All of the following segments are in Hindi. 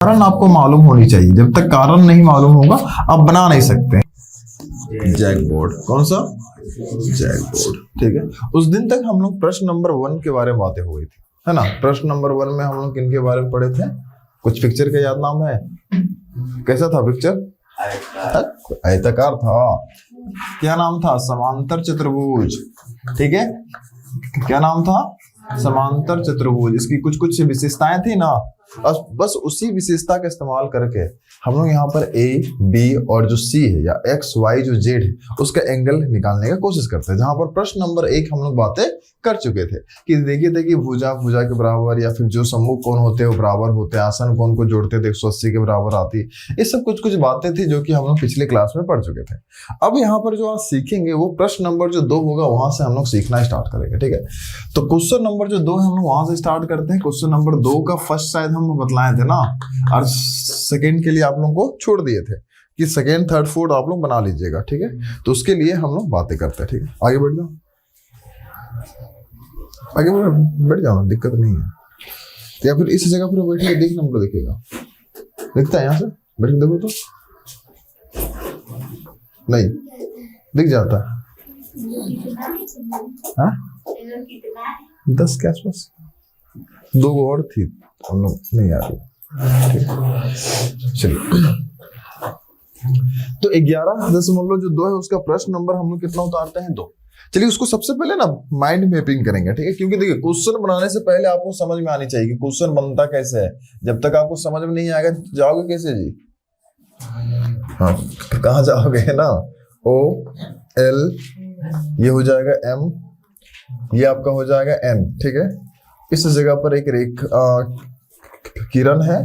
कारण आपको मालूम होनी चाहिए। जब तक कारण नहीं मालूम होगा आप बना नहीं सकते। जैकबोर्ड, कौन सा? जैकबोर्ड, ठीक है। उस दिन तक हम लोग प्रश्न नंबर 1 के बारे में बातें हुई थी, है ना। प्रश्न नंबर 1 में हम लोग किन के बारे में पढ़े थे? कुछ पिक्चर का याद नाम है? कैसा था पिक्चर? आयताकार था। क्या नाम था? समांतर चतुर्भुज, ठीक है। क्या नाम था? समांतर चतुर्भुज। इसकी कुछ कुछ विशेषताएं थी ना, बस उसी विशेषता का इस्तेमाल करके हम लोग यहाँ पर ए बी और जो सी है या एक्स वाई जो जेड है उसका एंगल निकालने का कोशिश करते हैं। जहां पर प्रश्न नंबर 1 हम लोग बातें कर चुके थे कि देखिए थे कि भुजा भुजा के बराबर या फिर जो सम्मुख कोण होते हैं वो बराबर होते हैं, आसन कोण को जोड़ते थे 180 के बराबर आती। ये सब कुछ कुछ बातें थी जो कि हम लोग पिछले क्लास में पढ़ चुके थे। अब यहाँ पर जो आप सीखेंगे वो प्रश्न नंबर जो 2 होगा वहां से हम लोग सीखना स्टार्ट करेंगे, ठीक है। तो क्वेश्चन नंबर जो 2 है हम लोग वहां से स्टार्ट करते हैं। क्वेश्चन नंबर 2 का फर्स्ट शायद हम बतलाए थे ना, और सेकेंड के लिए आप लोगों को छोड़ दिए थे कि सेकेंड थर्ड फोर्थ आप लोग बना लीजिएगा, ठीक है। तो उसके लिए हम लोग बातें करते हैं, ठीक है। आगे बढ़ जाओ, आगे बढ़ जाओ, दिक्कत नहीं है। या फिर इस जगह पर बैठिए, देखना हमको दिखेगा, दिखता है यहाँ से बैठ के देखो तो नहीं दिख जाता है। हाँ 10 के आसपास 2 और थी, हम लोग नहीं आ रही। चलिए, तो 11.2 है उसका प्रश्न नंबर हम लोग कितना उतारते हैं? 2। चलिए उसको सबसे पहले ना माइंड मैपिंग करेंगे, ठीक है। क्योंकि देखिए क्वेश्चन बनाने से पहले आपको समझ में आनी चाहिए कि क्वेश्चन बनता कैसे है। जब तक आपको समझ में नहीं आएगा जाओगे कैसे जी? हाँ कहाँ जाओगे ना? O L ये हो जाएगा M, ये आपका हो जाएगा N, ठीक है। इस जगह पर एक किरण है।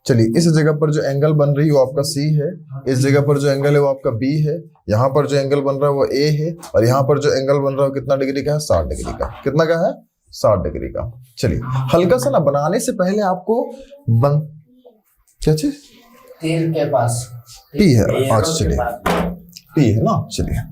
चलिए इस जगह पर जो एंगल बन रही है वो आपका C है, इस जगह पर जो एंगल है वो आपका B है, यहाँ पर जो एंगल बन रहा है वो A है, और यहाँ पर जो एंगल बन रहा है वो कितना डिग्री का है? 60 डिग्री का। कितना का है? 60 डिग्री का। चलिए हल्का सा ना बनाने से पहले आपको क्या चीज? तीर के पास P है। आज चलिए P है ना। चलिए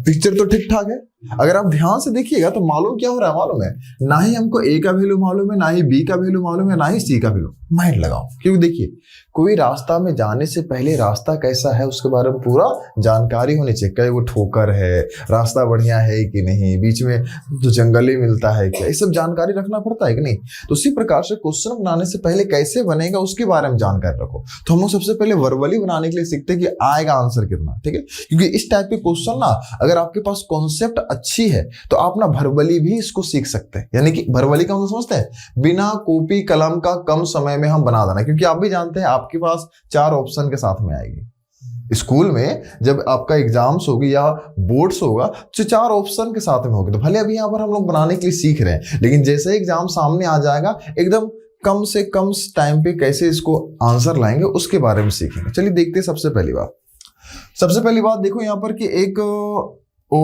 पिक्चर तो ठीक ठाक है। अगर आप ध्यान से देखिएगा तो मालूम क्या हो रहा है? मालूम है ना ही हमको A का वैल्यू मालूम है, ना ही B का वैल्यू मालूम है, ना ही C का वैल्यू। माइंड लगाओ, क्योंकि देखिए कोई रास्ता में जाने से पहले रास्ता कैसा है उसके बारे में पूरा जानकारी होनी चाहिए। कहीं वो ठोकर है, रास्ता बढ़िया है कि नहीं, बीच में जो जंगली मिलता है क्या, ये सब जानकारी रखना पड़ता है कि नहीं। तो उसी प्रकार से क्वेश्चन बनाने से पहले कैसे बनेगा उसके बारे में जानकारी रखो। तो हम लोग सबसे पहले वर्बली बनाने के लिए सीखते हैं कि आएगा आंसर कितना, ठीक है। क्योंकि इस टाइप के क्वेश्चन ना अगर आपके पास कॉन्सेप्ट अच्छी है तो आप ना वर्बली भी इसको सीख सकते हैं। यानी कि वर्बली का मतलब समझते हैं, बिना कॉपी कलम का कम समय में हम बना देना। क्योंकि आप भी जानते हैं आपके पास 4 ऑप्शन के साथ में आएगी। स्कूल में जब आपका एग्जाम्स होगी या बोर्ड्स होगा तो 4 ऑप्शन के साथ में होगी। तो भले अभी यहाँ पर हम लोग बनाने के लिए सीख रहे हैं, लेकिन जैसे एग्जाम सामने आ जाएगा एकदम कम से कम टाइम पे कैसे इसको आंसर लाएंगे उसके बारे में सीखेंगे। चलिए देखते हैं। सबसे पहली बात देखो यहाँ पर कि एक O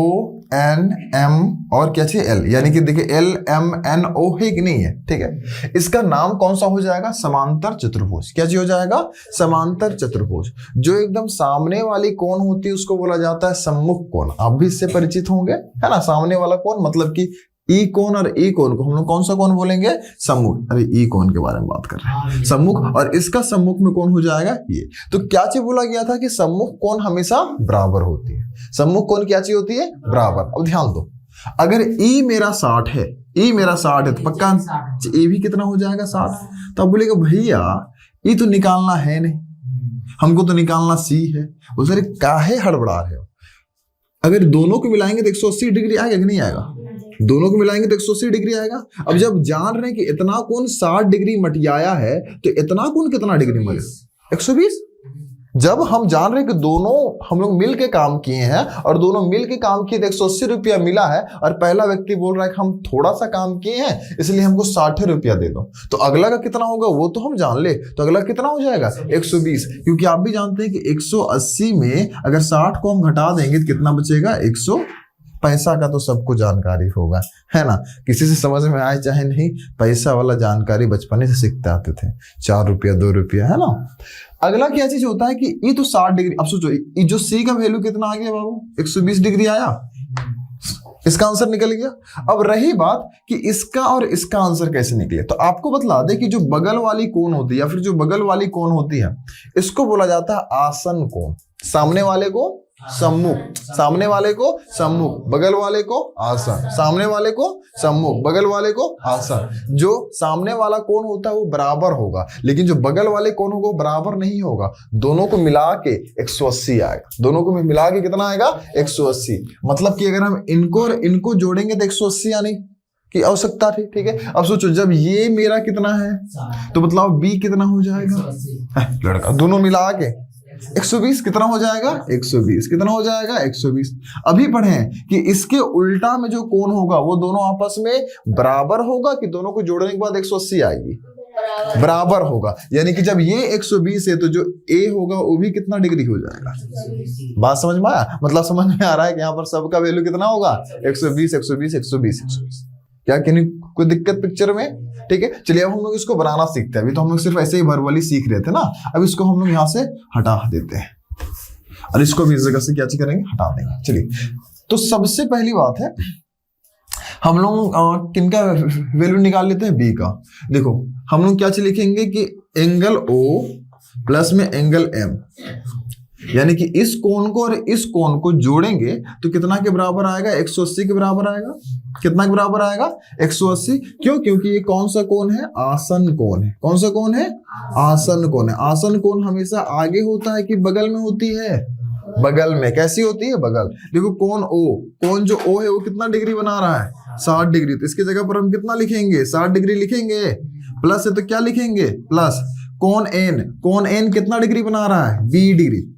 N M और क्या चाहिए L, यानी कि देखिए L M N O है कि नहीं है, ठीक है। इसका नाम कौन सा हो जाएगा? समांतर चतुर्भुज। क्या चीज हो जाएगा? समांतर चतुर्भुज। जो एकदम सामने वाली कोण होती है उसको बोला जाता है सम्मुख कोण। आप भी इससे परिचित होंगे, है ना। सामने वाला कोण मतलब कि ई कोण और ई कोण को हम लोग कौन सा कोण बोलेंगे? सम्मुख। अरे ई कोण के बारे में बात कर रहे हैं, सम्मुख। और इसका सम्मुख में कौन हो जाएगा? ये। तो क्या चीज बोला गया था कि सम्मुख कोण हमेशा बराबर होती है। सम्मुख कोण क्या चीज होती है? बराबर। अब ध्यान दो, अगर ई मेरा 60 है, ई मेरा 60 है तो पक्का ए भी कितना हो जाएगा? 60। तो अब बोलेगा भैया ई तो निकालना है नहीं, हमको तो निकालना सी है। वो सर काहे हड़बड़ा रहे हो? अगर दोनों को मिलाएंगे तो 180 डिग्री आएगा कि नहीं आएगा? दोनों को मिलाएंगे तो 180 डिग्री आएगा। अब जब जान रहे हैं कि इतना कोण 60 डिग्री मटियाया है तो इतना कोण कितना डिग्री मटे? 120। जब हम जान रहे हैं कि दोनों हम लोग मिल के काम किए हैं और दोनों मिल के काम किए तो 180 रुपया मिला है, और पहला व्यक्ति बोल रहा है कि हम थोड़ा सा काम किए हैं इसलिए हमको 60 रुपया दे दो, तो अगला का कितना होगा वो तो हम जान ले। तो अगला कितना हो जाएगा? 120। क्योंकि आप भी जानते हैं कि 180 में अगर 60 को हम घटा देंगे तो कितना बचेगा? 100। पैसा का तो सबको जानकारी होगा, है ना। किसी से समझ में आए चाहे नहीं, पैसा वाला जानकारी बचपने से सीखते आते थे। 4 रुपया 2 रुपया, है ना। अगला क्या चीज होता है कि ये तो 60 डिग्री। अब सोचो ये जो सी का वैल्यू कितना आ गया बाबू? 120 डिग्री आया। इसका आंसर निकल गया। अब रही बात कि इसका और इसका आंसर कैसे निकले, तो आपको बतला दे कि जो बगल वाली कोण होती है या फिर जो बगल वाली कोण होती है इसको बोला जाता है आसन कोण। सामने वाले को सम्मुख, सामने वाले को सम्मुख, बगल वाले को आसन, सामने वाले को सम्मुख, बगल वाले को आसन। जो सामने वाला कोण होता है वो बराबर होगा, लेकिन जो बगल वाले कोण होगा वो बराबर नहीं होगा। दोनों को मिला के 180 आएगा। दोनों को मिला के कितना आएगा? 180। मतलब कि अगर हम इनको और इनको जोड़ेंगे तो 180 आने की आवश्यकता थी। ठीक है, अब सोचो जब ये मेरा कितना है तो मतलब बी कितना हो जाएगा? लड़का दोनों मिला के 120 कितना हो जाएगा? 120 कितना हो जाएगा? 120। अभी पढ़े कि इसके उल्टा में जो कोण होगा वो दोनों आपस में बराबर होगा कि दोनों को जोड़ने के बाद 180 आएगी? बराबर होगा। यानी कि जब ये 120 है तो जो ए होगा वो भी कितना डिग्री हो जाएगा? बात समझ में आया? मतलब समझ में आ रहा है कि यहाँ पर सबका वैल्यू कितना होगा? 120 120 120 120। क्या कहीं कोई दिक्कत पिक्चर में? ठीक है, चलिए अब हम लोग इसको बनाना सीखते हैं। अभी तो हम लोग सिर्फ ऐसे ही वर्बली सीख रहे थे ना, अब इसको हम लोग यहाँ से हटा देते हैं और इसको भी इस जगह से क्या करेंगे? हटा देंगे। चलिए, तो सबसे पहली बात है हम लोग किनका वैल्यू निकाल लेते हैं? बी का। देखो हम लोग क्या लिखेंगे कि एंगल ओ प्लस में एंगल एम, यानी कि इस कोण को और इस कोण को जोड़ेंगे तो कितना के बराबर आएगा? 180 के बराबर आएगा। कितना के बराबर आएगा? 180। क्यों? क्योंकि ये कौन सा कोण है? आसन कोण है। कौन सा कोण है? आसन कोण है। आसन कोण हमेशा आगे होता है कि बगल में होती है? बगल में। कैसी होती है? बगल। देखो कोण ओ, कोण जो ओ है वो कितना डिग्री बना रहा है? 60 डिग्री। तो इसकी जगह पर हम कितना लिखेंगे? 60 डिग्री लिखेंगे। प्लस है तो क्या लिखेंगे? प्लस। कोण एन, कोण एन कितना डिग्री बना रहा है? 20 डिग्री।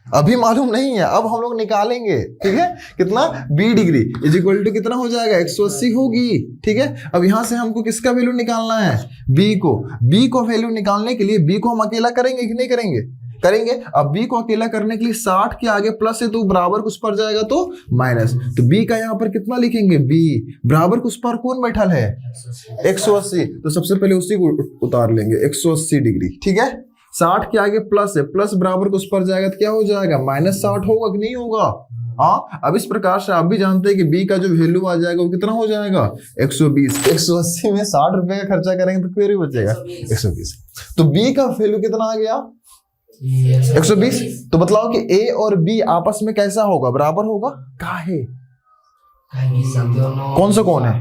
अभी मालूम नहीं है, अब हम लोग निकालेंगे। ठीक है, कितना? 20 डिग्री इज इक्वल टू कितना हो जाएगा? 180 होगी। ठीक है, अब यहां से हमको किसका वैल्यू निकालना है? बी को। बी को वैल्यू निकालने के लिए बी को हम अकेला करेंगे कि नहीं करेंगे? करेंगे। अब बी को अकेला करने के लिए 60 के आगे प्लस है तो बराबर कुछ पर जाएगा तो माइनस। तो बी का यहाँ पर कितना लिखेंगे? बी बराबर कुछ पर कौन बैठल है? 180। तो सबसे पहले उसी को उतार लेंगे, 180 डिग्री। ठीक है, 60 के आगे प्लस है, प्लस बराबर कुछ पर जाएगा तो क्या हो जाएगा? -60 होगा कि नहीं होगा? हाँ, अब इस प्रकार से आप भी जानते हैं कि बी का जो वैल्यू आ जाएगा वो कितना हो जाएगा? 120। 180 में 60 रुपए का खर्चा करेंगे तो फिर बचेगा 120। तो बी का वैल्यू कितना आ गया? 120। तो बतलाओ कि ए और बी आपस में कैसा होगा? बराबर होगा? काहे? कौन सा कौन है?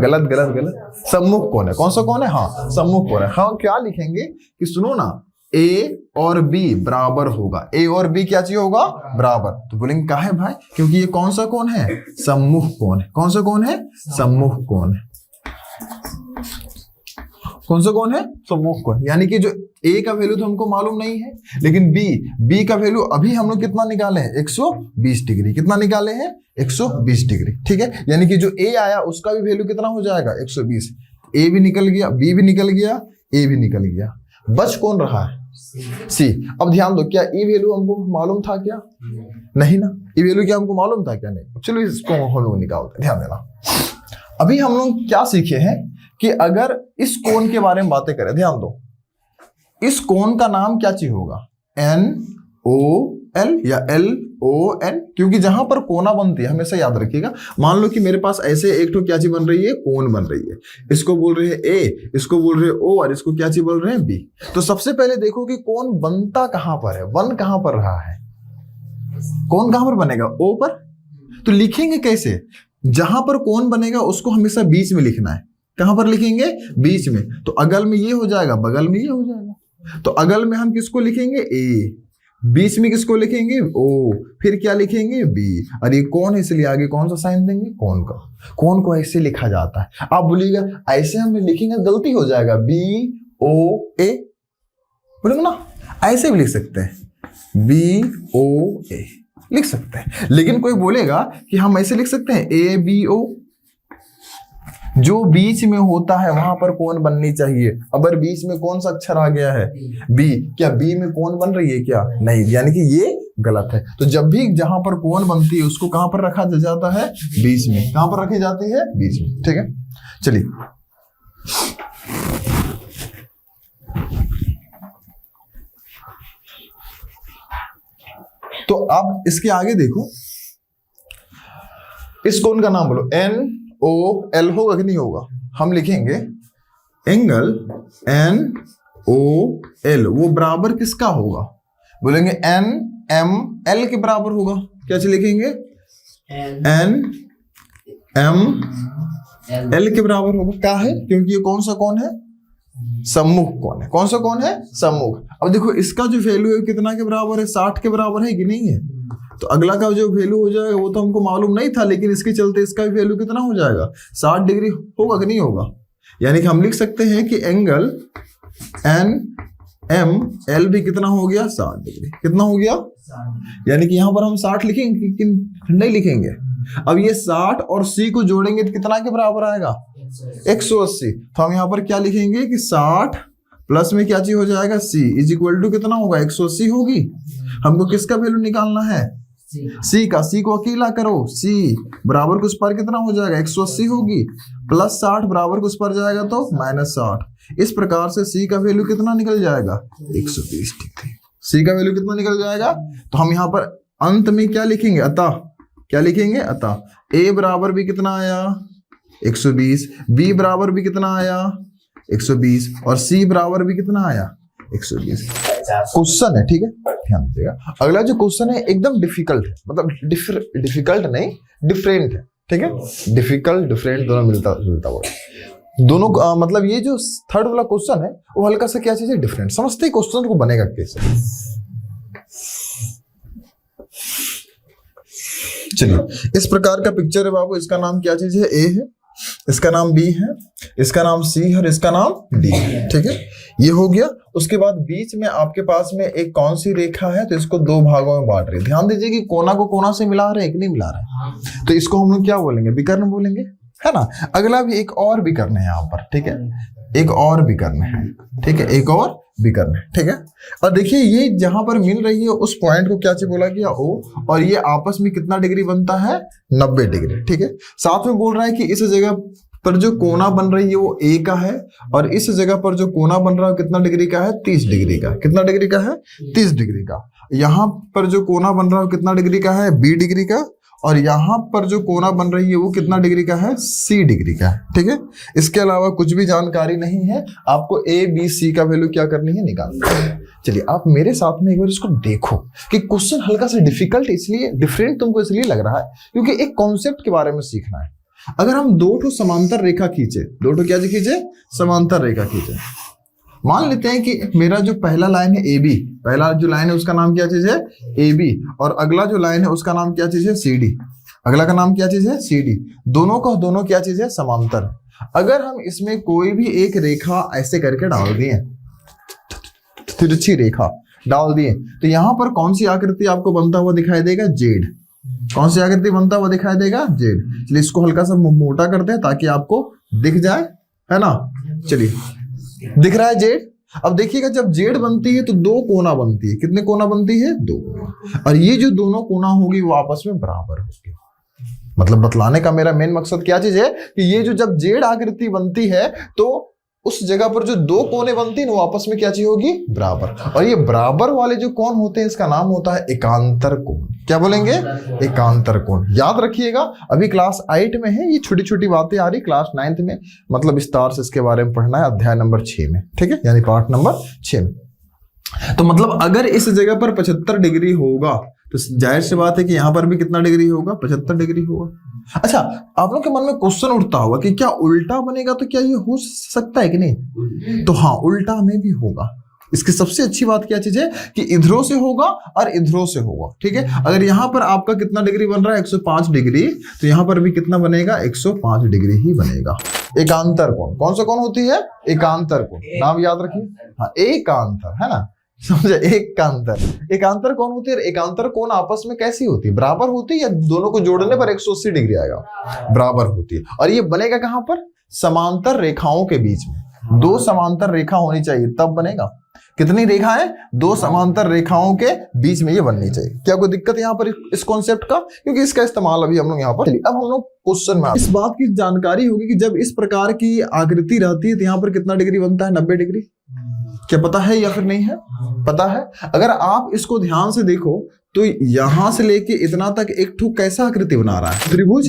गलत गलत गलत। सम्मुख कौन है? कौन सा कौन है? हाँ, सम्मुख कौन है। हाँ, क्या लिखेंगे कि सुनो ना, ए और बी बराबर होगा। ए और बी क्या चीज होगा? बराबर। तो बोलेंगे काहे भाई? क्योंकि ये कौन सा कौन है? सम्मुख कौन है। कौन सा कौन है? सम्मुख कौन है। कौन सा कौन है? सम्मुख कौन। यानी कि जो ए का वैल्यू तो हमको मालूम नहीं है, लेकिन बी का वैल्यू अभी हम लोग कितना निकाले हैं? 120 डिग्री। कितना निकाले हैं? 120 डिग्री। ठीक है, यानी कि जो ए आया उसका भी वैल्यू कितना हो जाएगा? 120। ए भी निकल गया, बी भी निकल गया, ए भी निकल गया। बच कौन रहा है? सी। अब ध्यान दो, क्या ई वैल्यू हमको मालूम था क्या? नहीं ना। ई वैल्यू क्या हमको मालूम था क्या? नहीं। चलो इसको हम लोग निकालते हैं। ध्यान देना, अभी हम लोग क्या सीखे हैं कि अगर इस कोण के बारे में बातें करें, ध्यान दो, इस कोण का नाम क्या चीज होगा? NOL या LON, क्योंकि जहां पर कोना बनती है हमेशा याद रखिएगा। मान लो कि मेरे पास ऐसे एक तो क्या चीज बन रही है? कोण बन रही है। इसको बोल रहे हैं A, इसको बोल रहे हैं O और इसको क्या चीज बोल रहे हैं? B। तो सबसे पहले देखो कि कोण बनता कहां पर है? बन कहां पर रहा है? कोण कहां पर बनेगा? O पर। तो लिखेंगे कैसे? जहां पर कोण बनेगा उसको हमेशा बीच में लिखना है। कहां पर लिखेंगे? बीच में। तो अगल में ये हो जाएगा, बगल में ये हो जाएगा। तो अगल में हम किसको लिखेंगे? ए। बीच में किसको लिखेंगे? ओ। फिर क्या लिखेंगे? बी। और ये कौन है इसलिए आगे कौन सा साइन देंगे? कौन का। कौन को ऐसे लिखा जाता है। आप बोलिएगा ऐसे हम लिखेंगे गलती हो जाएगा, BOA बोलेंगे ना, ऐसे भी लिख सकते हैं, BOA लिख सकते हैं। लेकिन कोई बोलेगा कि हम ऐसे लिख सकते हैं ABO, जो बीच में होता है वहां पर कोण बननी चाहिए। अगर बीच में कौन सा अक्षर आ गया है? बी। क्या बी में कोण बन रही है क्या? नहीं, यानी कि ये गलत है। तो जब भी जहां पर कोण बनती है उसको कहां पर रखा जाता है? बीच में। कहां पर रखी जाती है? बीच में। ठीक है, चलिए तो अब इसके आगे देखो, इस कोण का नाम बोलो, NOL होगा कि नहीं होगा? हम लिखेंगे एंगल NOL, वो बराबर किसका होगा? बोलेंगे NML के बराबर होगा। क्या चीज लिखेंगे? NML के बराबर होगा। क्या है? क्योंकि ये कौन सा कोण है? सम्मुख कोण है। कौन सा कोण है? सम्मुख। अब देखो इसका जो वैल्यू है कितना के बराबर है? 60 के बराबर है कि नहीं है? तो अगला का जो वैल्यू हो जाएगा वो तो हमको मालूम नहीं था, लेकिन इसके चलते इसका वैल्यू कितना हो जाएगा? 60 डिग्री होगा कि नहीं होगा? यानी कि हम लिख सकते हैं कि एंगल NML भी कितना हो गया? 60 डिग्री। कितना हो गया? यानी कि यहां पर हम 60 लिखेंगे कि नहीं लिखेंगे? अब ये 60 और C को जोड़ेंगे तो कितना के बराबर आएगा? 180। तो हम यहाँ पर क्या लिखेंगे कि 60 प्लस में क्या चीज हो जाएगा? C इज इक्वल टू कितना होगा? 180 होगी। हमको किसका वैल्यू निकालना है? C का। C को अकेला करो, C बराबर कुछ पर कितना हो जाएगा? 180 होगी, प्लस 60 बराबर कुछ पर जाएगा तो -60। इस प्रकार से C का वैल्यू कितना निकल जाएगा? 120 डिग्री। C का वैल्यू कितना निकल जाएगा? तो हम यहाँ पर अंत में क्या लिखेंगे? अतः। क्या लिखेंगे? अतः A बराबर भी कितना आया? 120। B बराबर भी कितना आया? 120। और C बराबर भी कितना आया? 120। क्वेश्चन है, ठीक है, ध्यान दीजिएगा। अगला जो क्वेश्चन है एकदम डिफिकल्ट है, मतलब डिफिकल्ट नहीं, डिफरेंट है, ठीक है। डिफिकल्ट डिफरेंट दोनों मिलता वर्ड दोनों मतलब ये जो थर्ड वाला क्वेश्चन है वो हल्का सा क्या चीज है? डिफरेंट। समझते ही क्वेश्चन को बनेगा कैसे। चलिए इस प्रकार का पिक्चर है बाबू। इसका नाम क्या चीज है? A है, इसका नाम B है, इसका नाम C है और इसका नाम D है, ठीक है। ये हो गया। उसके बाद बीच में आपके पास में एक कौन सी रेखा है? तो इसको दो भागों में बांट रही है। ध्यान दीजिए कि कोना को कोना से मिला रहे हैं कि नहीं मिला रहे? तो इसको हम लोग क्या बोलेंगे? विकर्ण बोलेंगे, है ना। अगला भी एक और विकर्ण है यहाँ पर, ठीक है, एक और विकर्ण है, ठीक है, एक और विकर्ण है, ठीक है। और देखिए ये जहां पर मिल रही है उस पॉइंट को क्या चीज बोला गया? O। और ये आपस में कितना डिग्री बनता है? 90 डिग्री, ठीक है। साथ में बोल रहा है कि इस जगह पर जो कोना बन रही है वो A का है, और इस जगह पर जो कोना बन रहा है कितना डिग्री का है? 30 डिग्री का। कितना डिग्री का है? 30 डिग्री का। यहाँ पर जो कोना बन रहा है कितना डिग्री का है? B डिग्री का। और यहाँ पर जो कोना बन रही है वो कितना डिग्री का है? C डिग्री का, ठीक है। इसके अलावा कुछ भी जानकारी नहीं है। आपको A B C का वैल्यू क्या करनी है? निकालना है। चलिए आप मेरे साथ में एक बार इसको देखो कि क्वेश्चन हल्का सा डिफिकल्ट इसलिए, डिफरेंट तुमको इसलिए लग रहा है क्योंकि एक कॉन्सेप्ट के बारे में सीखना है। अगर हम दो ठो समांतर रेखा खींचे, दो ठो क्या खींचे? समांतर रेखा खींचे। मान लेते हैं कि मेरा जो पहला लाइन है AB, पहला जो लाइन है उसका नाम क्या चीज है? AB। और अगला जो लाइन है उसका नाम क्या चीज है? CD। अगला का नाम क्या चीज है? CD। दोनों का दोनों क्या चीज है? समांतर। अगर हम इसमें कोई भी एक रेखा ऐसे करके डाल दिए, तिरछी रेखा डाल दिए, तो यहां पर कौन सी आकृति आपको बनता हुआ दिखाई देगा? Z। कौन सी आकृति बनता हुआ दिखाई देगा? Z। चलिए इसको हल्का सा मोटा करते हैं ताकि आपको दिख जाए, है ना। चलिए दिख रहा है Z। अब देखिएगा जब Z बनती है तो दो कोना बनती है। कितने कोना बनती है? दो कोना। और ये जो दोनों कोना होगी वो आपस में बराबर होगी। मतलब बतलाने का मेरा मेन मकसद क्या चीज है कि ये जो जब Z आकृति बनती है तो उस जगह पर जो दो कोने बनती है वो आपस में क्या चीज होगी? बराबर। और ये बराबर वाले जो कोण होते हैं इसका नाम होता है एकांतर कोण। क्या बोलेंगे? एकांतर कोण। याद रखिएगा अभी क्लास 8 में है, ये छोटी छोटी बातें आ रही, क्लास 9th में मतलब विस्तार से इसके बारे में पढ़ना है अध्याय नंबर 6 में, ठीक है, यानी पार्ट नंबर 6 में। तो मतलब अगर इस जगह पर 75 डिग्री होगा तो जाहिर सी बात है कि यहां पर भी कितना डिग्री होगा? 75 डिग्री होगा। अच्छा आप लोग के मन में क्वेश्चन उठता होगा कि क्या उल्टा बनेगा तो क्या ये हो सकता है कि नहीं? तो हाँ, उल्टा में भी होगा। इसकी सबसे अच्छी बात क्या चीज है कि इधरों से होगा और इधरों से होगा, ठीक है। अगर यहाँ पर आपका कितना डिग्री बन रहा है? 105 डिग्री, तो यहाँ पर भी कितना बनेगा? 105 डिग्री ही बनेगा। एकांतर कोण। कौन सा कोण होती है? एकांतर कोण। नाम याद रखिए, हाँ, एकांतर, है ना, समझे? एकांतर। एकांतर कौन होती है? एकांतर कोण आपस में कैसी होती है? बराबर होती है या दोनों को जोड़ने पर 180 डिग्री आएगा? बराबर होती है। और ये बनेगा कहां पर? समांतर रेखाओं के बीच में। दो समांतर रेखा होनी चाहिए तब बनेगा। कितनी रेखा है? दो समांतर रेखाओं के बीच में ये बननी चाहिए। क्या कोई दिक्कत यहाँ पर इस कॉन्सेप्ट का? क्योंकि इसका इस्तेमाल अभी हम लोग यहाँ पर, अब हम लोग क्वेश्चन में इस बात की जानकारी होगी कि जब इस प्रकार की आकृति रहती है तो यहाँ पर कितना डिग्री बनता है? 90 डिग्री। क्या पता है या फिर नहीं है? पता है। अगर आप इसको ध्यान से देखो तो यहां से लेके इतना तक एक ठू कैसा आकृति बना रहा है? त्रिभुज।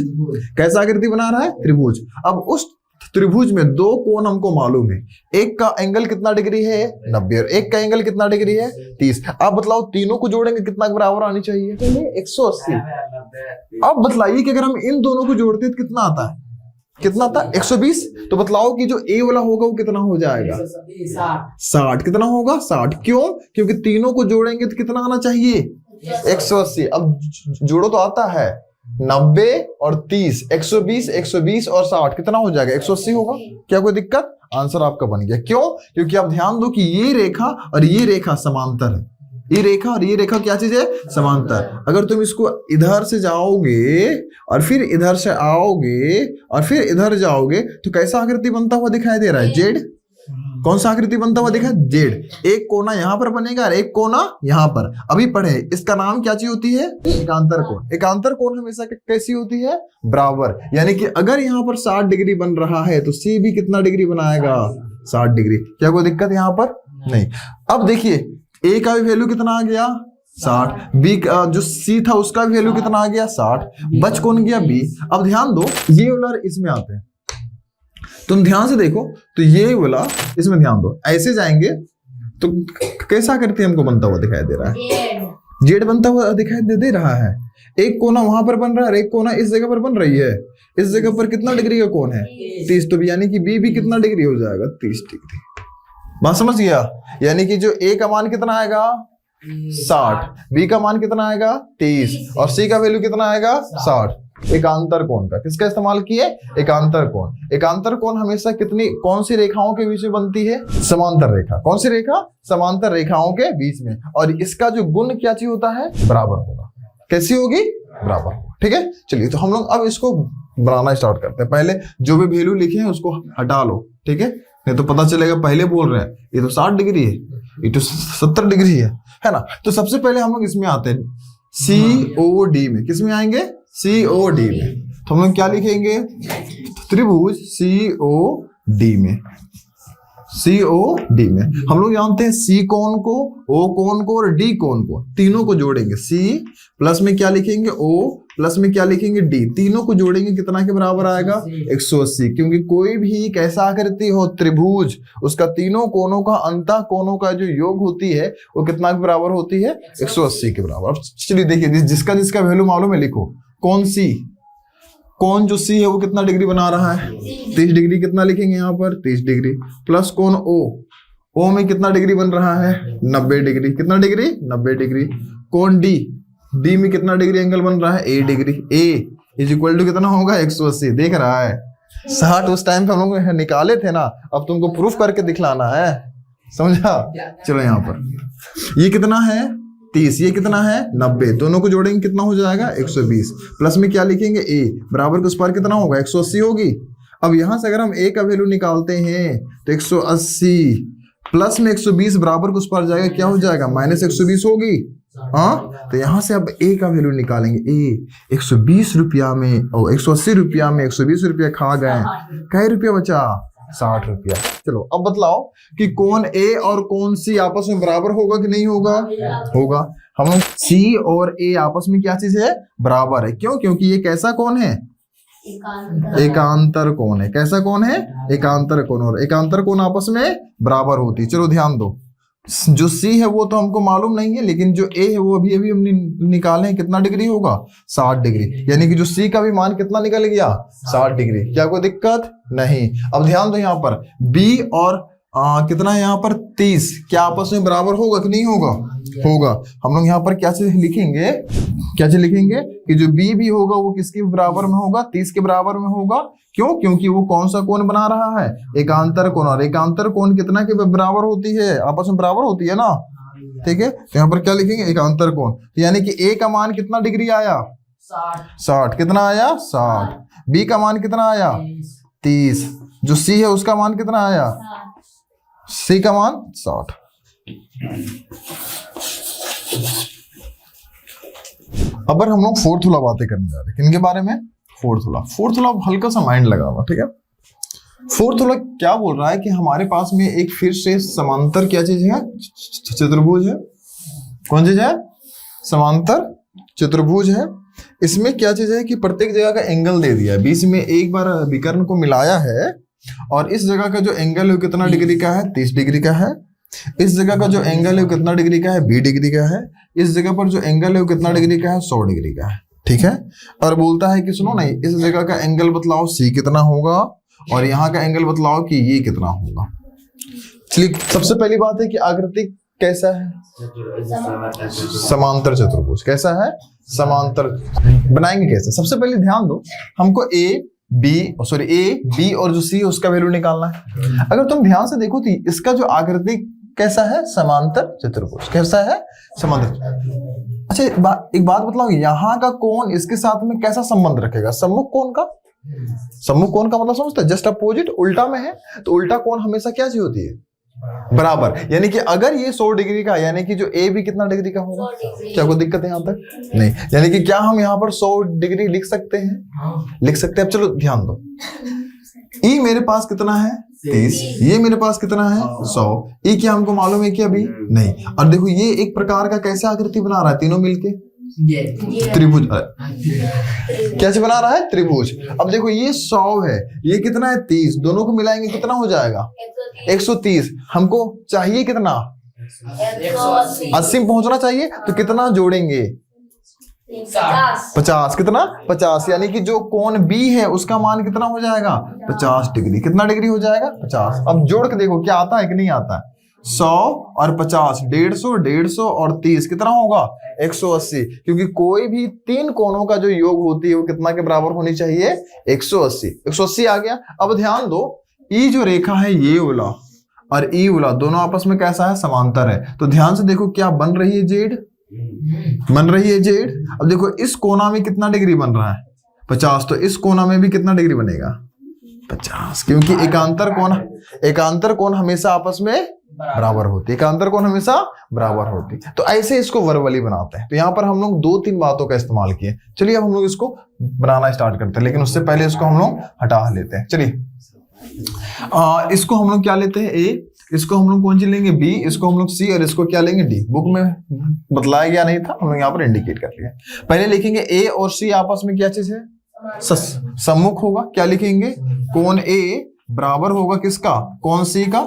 कैसा आकृति बना रहा है? त्रिभुज। अब उस त्रिभुज में दो कोण हमको मालूम है, एक का एंगल कितना डिग्री है? 90, और एक का एंगल कितना डिग्री है? 30। अब बताओ तीनों को जोड़ेंगे कितना बराबर आनी चाहिए? 180। अब बतलाइए कि अगर हम इन दोनों को जोड़ते हैं तो कितना आता है? कितना आता है? 120। तो बतलाओ कि जो ए वाला होगा वो कितना हो जाएगा? 60। कितना होगा? 60। क्यों? क्योंकि तीनों को जोड़ेंगे तो कितना आना चाहिए? 180। अब जोड़ो तो आता है 90 और 30, 120, 120 और 60 कितना हो जाएगा? 180 होगा। क्या कोई दिक्कत? आंसर आपका बन गया। क्यों? क्योंकि आप ध्यान दो कि ये रेखा और ये रेखा समांतर है। ये रेखा और ये रेखा क्या चीज है? समांतर। अगर तुम इसको इधर से जाओगे और फिर इधर से आओगे और फिर इधर जाओगे तो कैसा आकृति बनता हुआ दिखाई दे रहा है? जेड। कौन सा आकृति बनता हुआ दिखा? जेड। एक कोना यहां पर बनेगा और एक कोना यहां पर। अभी पढ़े, इसका नाम क्या चीज होती है? एकांतर कोण। एकांतर कोण हमेशा कैसी होती है? बराबर। यानी कि अगर यहां पर 60 डिग्री बन रहा है तो सी भी कितना डिग्री बनाएगा? 60 डिग्री। क्या कोई दिक्कत यहां पर? नहीं। अब देखिए ए का भी वैल्यू कितना आ गया? 60। बी का जो सी था उसका भी वैल्यू कितना आ गया? 60। बच कौन गया? बी। अब ध्यान दो, ये वाला इसमें आते हैं, तुम ध्यान से देखो तो ये वाला इसमें ध्यान दो, ऐसे जाएंगे तो कैसा करते हमको बनता हुआ दिखाई दे रहा है? जेड बनता हुआ दिखाई दे रहा है। एक कोना वहां पर बन रहा है, एक कोना इस जगह पर बन रही है। इस जगह पर कितना डिग्री का कोण है? 30। तो यानी कि बी भी कितना डिग्री हो जाएगा? 30 डिग्री। बात समझ गया? यानी कि जो ए का मान कितना आएगा? 60। बी का मान कितना आएगा? 30। और सी का वैल्यू कितना आएगा? 60। एकांतर कोण का किसका इस्तेमाल किए? एकांतर कोण। एकांतर कोण हमेशा कितनी कौन सी रेखाओं के बीच में बनती है? समांतर रेखा। कौन सी रेखा? समांतर रेखाओं के बीच में। और इसका जो गुण क्या चीज होता है? बराबर होगा। कैसी होगी? बराबर होगा। ठीक है, चलिए तो हम लोग अब इसको बनाना स्टार्ट करते हैं। पहले जो भी वैल्यू लिखे हैं उसको हटा लो, ठीक है, नहीं तो पता चलेगा पहले बोल रहे हैं ये तो 60 डिग्री है, ये तो 70 डिग्री है ना। तो सबसे पहले हम लोग इसमें आते हैं COD में। किस में आएंगे? COD में। तो हम लोग क्या लिखेंगे? त्रिभुज COD में। COD में हम लोग जानते हैं C कोण को, O कोण को और D कोण को, तीनों को जोड़ेंगे। C प्लस में क्या लिखेंगे? O प्लस में क्या लिखेंगे? D। तीनों को जोड़ेंगे कितना के बराबर आएगा? 180। क्योंकि कोई भी कैसा आकृति हो त्रिभुज, उसका तीनों कोणों का अंतः कोणों का जो योग होती है वो कितना के बराबर होती है? 180 के बराबर। चलिए देखिए, जिसका जिसका वैल्यू मालूम है लिखो। कौन सी? कौन जो सी है वो कितना डिग्री बना रहा है? 30 डिग्री। कितना लिखेंगे यहाँ पर? 30 डिग्री। प्लस कौन? ओ में कितना डिग्री बन रहा है? 90 डिग्री। कितना डिग्री? 90 डिग्री। कौन? डी में कितना डिग्री एंगल बन रहा है? A degree. A is equal to कितना होगा? 180। देख रहा है? 60 उस टाइम पे हम लोग निकाले थे ना, अब तुमको प्रूफ करके दिखलाना है, समझा? चलो यहाँ पर ये कितना है? 30। ये कितना है? 90। दोनों को जोड़ेंगे कितना हो जाएगा? 120। प्लस में क्या लिखेंगे? ए बराबर के उस पर कितना होगा? 180 होगी। अब यहां से अगर हम ए का वैल्यू निकालते हैं तो 180 प्लस में 120 बराबर के उस पर जाएगा, क्या हो जाएगा? -120 होगी। हाँ, तो यहां से अब ए का वैल्यू निकालेंगे। ए 120 रुपया में और 180 रुपया में 120 रुपया खा गए, कई रुपया बचा? 60 रुपया। चलो अब बतलाओ कि कौन ए और कौन सी आपस में बराबर होगा कि नहीं होगा? होगा। हम लोग सी और ए आपस में क्या चीज है? बराबर है। क्यों? क्योंकि ये कैसा कौन है? एकांतर कोण है। कैसा कौन है? एकांतर कोण। और एकांतर कोण आपस में बराबर होती है। चलो ध्यान दो, जो सी है वो तो हमको मालूम नहीं है, लेकिन जो ए है वो अभी अभी हम निकाले हैं। कितना डिग्री होगा? 60 डिग्री। यानी कि जो सी का भी मान कितना निकल गया? 60 डिग्री। क्या कोई दिक्कत नहीं? अब ध्यान दो यहाँ पर बी और कितना है यहाँ पर? 30। क्या आपस में बराबर होगा कि नहीं होगा? होगा। हम लोग यहाँ पर क्या चीज लिखेंगे? क्या चीज लिखेंगे कि जो बी भी होगा वो किसके बराबर में होगा? 30 के बराबर में होगा। क्यों? क्योंकि वो कौन सा कोण बना रहा है? एकांतर कोण। और एकांतर कोण कितना के बराबर होती है? आपस में बराबर होती है ना, ठीक है। तो यहाँ पर क्या लिखेंगे? एकांतर कोण। तो यानी कि ए का मान कितना डिग्री आया? 60। कितना आया? 60। बी का मान कितना आया? 30। जो सी है उसका मान कितना आया? सी का मान 60। अब हम लोग फोर्थ वाला बातें करने जा रहे हैं। किनके बारे में? फोर्थ वाला। फोर्थ वाला हल्का सा माइंड लगा हुआ, ठीक है। फोर्थ वाला क्या बोल रहा है कि हमारे पास में एक फिर से समांतर क्या चीज है? चतुर्भुज है। कौन चीज है? समांतर चतुर्भुज है। इसमें क्या चीज है कि प्रत्येक जगह का एंगल दे दिया है, बीच में एक बार विकर्ण को मिलाया है और इस जगह का जो एंगल है वो कितना डिग्री का है, 30 डिग्री का है। इस जगह का जो एंगल है वो कितना डिग्री का है, 20 डिग्री का है। इस जगह पर जो एंगल है वो कितना डिग्री का है, 100 डिग्री का है। ठीक है, और बोलता है कि सुनो नहीं, इस जगह का एंगल बतलाओ सी कितना होगा और यहाँ का एंगल बतलाओ कि ये कितना होगा। चलिए, सबसे पहली बात है कि आकृति कैसा है, समांतर चतुर्भुज। कैसा है, समांतर। बनाएंगे कैसे, सबसे पहले ध्यान दो, हमको ए बी और जो सी है उसका वैल्यू निकालना है। अगर तुम ध्यान से देखो तो इसका जो आकृति कैसा है, समांतर चतुर्भुज। कैसा है, समांतर। अच्छा, एक बात बतलाओ, यहाँ का कोण इसके साथ में कैसा संबंध रखेगा, सम्मुख कोण का। सम्मुख कोण का मतलब समझते हैं, जस्ट अपोजिट, उल्टा में है तो उल्टा कोण हमेशा क्या चीज होती है, बराबर। यानी कि अगर ये 100 डिग्री का, यानी कि जो ए भी कितना डिग्री का होगा, क्या कोई दिक्कत है यहाँ तक, नहीं। यानी कि क्या हम यहाँ पर 100 डिग्री लिख सकते हैं, लिख सकते हैं। अब चलो ध्यान दो, ई मेरे पास कितना है, 30, ये मेरे पास कितना है, 100। ई क्या हमको मालूम है कि अभी नहीं। और देखो ये एक प्रकार का कैसा आकृति बना रहा है, तीनों मिलके त्रिभुज। क्या से बना रहा है, त्रिभुज। अब देखो ये 100 है, ये कितना है, 30, दोनों को मिलाएंगे कितना हो जाएगा, 130। हमको चाहिए कितना, 80 में पहुंचना चाहिए, तो कितना जोड़ेंगे, 50। कितना, 50। यानी कि जो कोण बी है उसका मान कितना हो जाएगा, 50 डिग्री। कितना डिग्री हो जाएगा, 50। अब जोड़ के देखो क्या आता है कि नहीं आता है, 100 और 50, 150 और 30 कितना होगा, 180। क्योंकि कोई भी तीन कोणों का जो योग होती है वो कितना के बराबर होनी चाहिए, 180। 180 आ गया। अब ध्यान दो, ई जो रेखा है ये वाला और ई वाला दोनों आपस में कैसा है, समांतर है। तो ध्यान से देखो क्या बन रही है, जेड बन रही है, जेड। अब देखो इस कोना में कितना डिग्री बन रहा है, 50, तो इस कोना में भी कितना डिग्री बनेगा, 50। क्योंकि एकांतर कोण हमेशा आपस में बराबर होती है, एकांतर कोण हमेशा बराबर होती है। तो ऐसे इसको वर्बली बनाते हैं। तो यहाँ पर हम लोग 2-3 बातों का इस्तेमाल किए। चलिए अब हम लोग इसको बनाना स्टार्ट करते हैं, लेकिन उससे पहले इसको हम लोग हटा लेते हैं। चलिए इसको हम लोग क्या लेते हैं, ए, इसको हम लोग कौन सी लेंगे, बी, इसको हम लोग सी और इसको क्या लेंगे, डी। बुक में बतलाया गया नहीं था, हम लोग यहाँ पर इंडिकेट कर लिया। पहले लिखेंगे ए और सी आपस में क्या चीज है, सम्मुख होगा। क्या लिखेंगे, कोण ए बराबर होगा किसका, कोण सी का।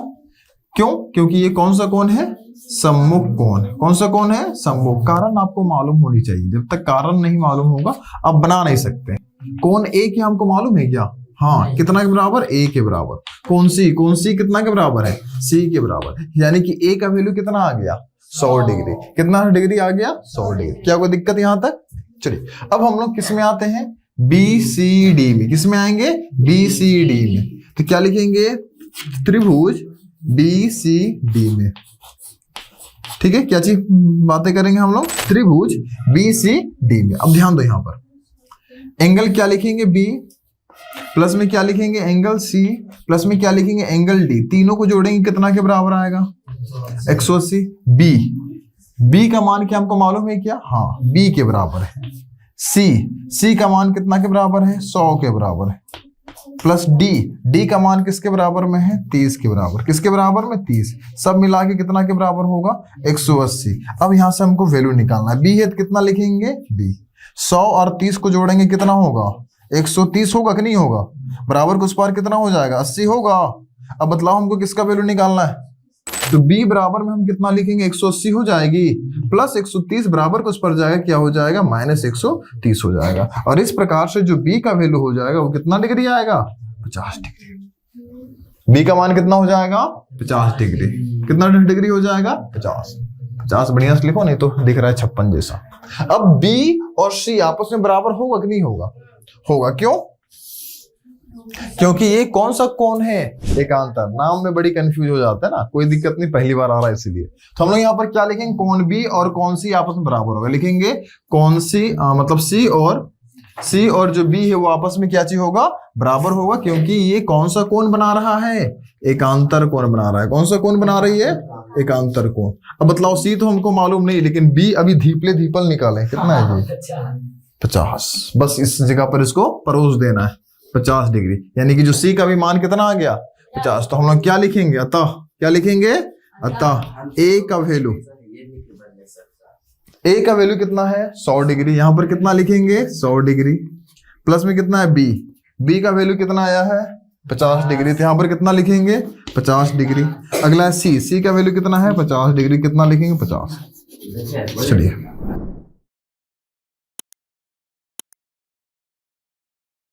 क्यों, क्योंकि ये कौन सा कोण है, सम्मुख कोण। कौन सा कोण है, सम्मुख। कारण आपको मालूम होनी चाहिए, जब तक कारण नहीं मालूम होगा आप बना नहीं सकते। कोण ए की हमको मालूम है क्या, हाँ, कितना के बराबर, ए के बराबर। कौन सी कितना के बराबर है, सी के बराबर। यानी कि ए का वैल्यू कितना आ गया, 100 डिग्री। कितना डिग्री आ गया, 100 डिग्री। क्या कोई दिक्कत यहां तक। चलिए अब हम लोग किस में आते हैं, बी सी डी में। किस में आएंगे, बी सी डी में। तो क्या लिखेंगे, त्रिभुज बी सी डी में। ठीक है, क्या चीज बातें करेंगे हम लोग, त्रिभुज बी सी डी में। अब ध्यान दो, यहां पर एंगल क्या लिखेंगे, बी, प्लस में क्या लिखेंगे, एंगल सी, प्लस में क्या लिखेंगे, एंगल डी। तीनों को जोड़ेंगे कितना के बराबर आएगा, 180। बी का मान क्या हमको मालूम है क्या, हाँ, बी के बराबर है। सी का मान कितना के बराबर है, 100 के बराबर है। प्लस डी का मान किसके बराबर में है, 30 के बराबर। किसके बराबर में, 30। सब मिला के कितना के बराबर होगा, 180। अब यहां से हमको वैल्यू निकालना है। बी है तो कितना लिखेंगे, बी। 100 और 30 को जोड़ेंगे कितना होगा, 130 होगा कि नहीं होगा, बराबर को उस पार कितना हो जाएगा, 80 होगा। अब बतलाओ हमको किसका वैल्यू निकालना है, तो b बराबर में हम कितना लिखेंगे, 180 हो जाएगी, प्लस 130 बराबर को उस पर जाएगा, क्या हो जाएगा, माइनस 130 हो जाएगा। और इस प्रकार से जो b का वैल्यू हो जाएगा वो कितना डिग्री आएगा, 50 डिग्री। b का मान कितना हो जाएगा, 50 डिग्री। कितना डिग्री हो जाएगा, 50। बढ़िया से लिखो, नहीं तो दिख रहा है 56 जैसा। अब b और c आपस में बराबर होगा कि नहीं होगा, होगा। क्यों, क्योंकि ये कौन सा कोण है, एकांतर। नाम में बड़ी कंफ्यूज हो जाता है ना, कोई दिक्कत नहीं, पहली बार आ रहा है इसीलिए। तो हम लोग यहाँ पर क्या लिखेंगे, कोण बी और कोण सी आपस में बराबर होगा। लिखेंगे कोण सी मतलब सी और जो बी है वो आपस में क्या चीज होगा, बराबर होगा। क्योंकि ये कौन सा कोण बना रहा है, एकांतर कोण बना रहा है। कौन सा कोण बना रही है, एकांतर कोण। अब बतलाओ सी तो हमको मालूम नहीं, लेकिन बी अभी धीपल निकाले, कितना है जी, 50। बस इस जगह पर इसको परोस देना है, 50 डिग्री। यानी कि जो सी का भी मान कितना आ गया, 50। तो हम लोग क्या लिखेंगे, अतः क्या लिखेंगे, अतः ए का वैल्यू, ए का वैल्यू कितना है 100 डिग्री, यहां पर कितना लिखेंगे 100 डिग्री, प्लस में कितना है बी का वैल्यू कितना आया है 50 डिग्री, तो यहां पर कितना लिखेंगे 50 डिग्री। अगला है सी का वैल्यू कितना है 50 डिग्री, कितना लिखेंगे 50। चलिए